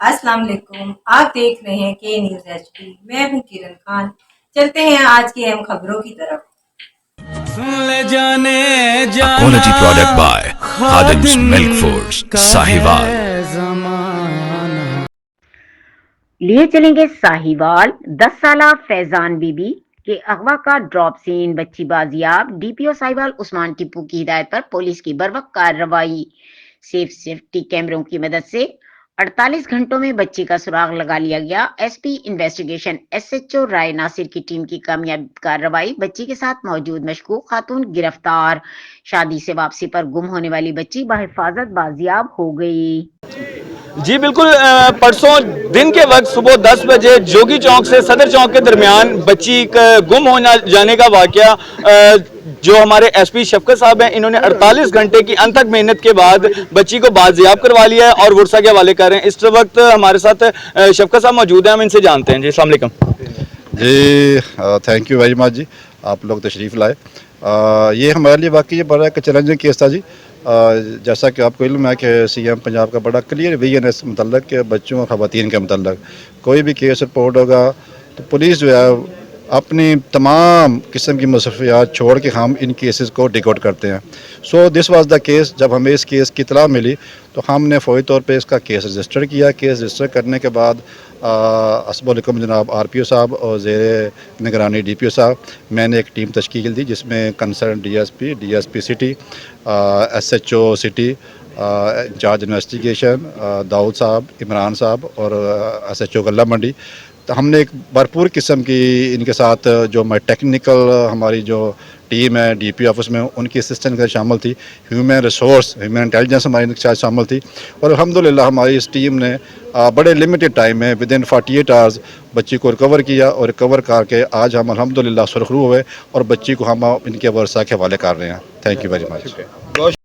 السلام علیکم، آپ دیکھ رہے ہیں کے نیوز ایچ پی، میں ہوں کرن خان۔ چلتے ہیں آج کی اہم خبروں کی طرف۔ Quality product by Khadim's Milk Foods, Sahiwal. لیے چلیں گے ساہیوال۔ 10 سالہ فیضان بی بی کے اغوا کا ڈراپ سین، بچی بازیاب۔ ڈی پی او ساہیوال عثمان ٹیپو کی ہدایت پر پولیس کی بروقت کارروائی، سیفٹی کیمروں کی مدد سے 48 گھنٹوں میں بچی کا سراغ لگا لیا گیا۔ S P investigation S H O Rai Nasir کی ٹیم کی کامیاب کارروائی، بچی کے ساتھ موجود مشکوک خاتون گرفتار۔ شادی سے واپسی پر گم ہونے والی بچی بحفاظت بازیاب ہو گئی۔ جی بالکل، پرسوں دن کے وقت صبح 10 بجے جوگی چوک سے صدر چوک کے درمیان بچی گم ہونا جانے کا واقعہ، جو ہمارے ایس پی شفقت صاحب ہیں، انہوں نے 48 گھنٹے کی انتھک محنت کے بعد بچی کو بازیاب کروا لیا ہے اور ورثہ کے حوالے کر رہے ہیں۔ اس وقت ہمارے ساتھ شفقت صاحب موجود ہیں، ہم ان سے جانتے ہیں۔ جی السلام علیکم۔ جی تھینک یو ویری مچ جی، آپ لوگ تشریف لائے۔ یہ ہمارے لیے واقعی بڑا ایک چیلنجنگ کیس تھا جی۔ جیسا کہ آپ کو علم ہے کہ سی ایم پنجاب کا بڑا کلیئر ویژن ہے اس متعلق کہ بچوں اور خواتین کے متعلق کوئی بھی کیس رپورٹ ہوگا تو پولیس جو ہے اپنی تمام قسم کی مصروفیات چھوڑ کے ہم ان کیسز کو ڈیک آؤٹ کرتے ہیں۔ سو دس واز دا کیس۔ جب ہمیں اس کیس کی اطلاع ملی تو ہم نے فوری طور پہ اس کا کیس رجسٹر کیا۔ کیس رجسٹر کرنے کے بعد السلام علیکم جناب آر پی او صاحب اور زیر نگرانی ڈی پی او صاحب، میں نے ایک ٹیم تشکیل دی جس میں concern D S P city, S H O city, in charge investigation Dawood صاحب، عمران صاحب اور ایس ایچ او غلہ منڈی۔ تو ہم نے ایک بھرپور قسم کی ان کے ساتھ جو ٹیکنیکل ہماری جو ٹیم ہے ڈی پی آفس میں، ان کی اسسٹنٹ کے شامل تھی، ہیومن ریسورس ہیومن انٹیلیجنس ہماری ان کے ساتھ شامل تھی، اور الحمدللہ ہماری اس ٹیم نے بڑے لمیٹڈ ٹائم میں ودن 48 آورز بچی کو ریکور کیا، اور ریکور کر کے آج ہم الحمدللہ سرخرو ہوئے اور بچی کو ہم ان کے ورثہ کے حوالے کر رہے ہیں۔ Thank you very much.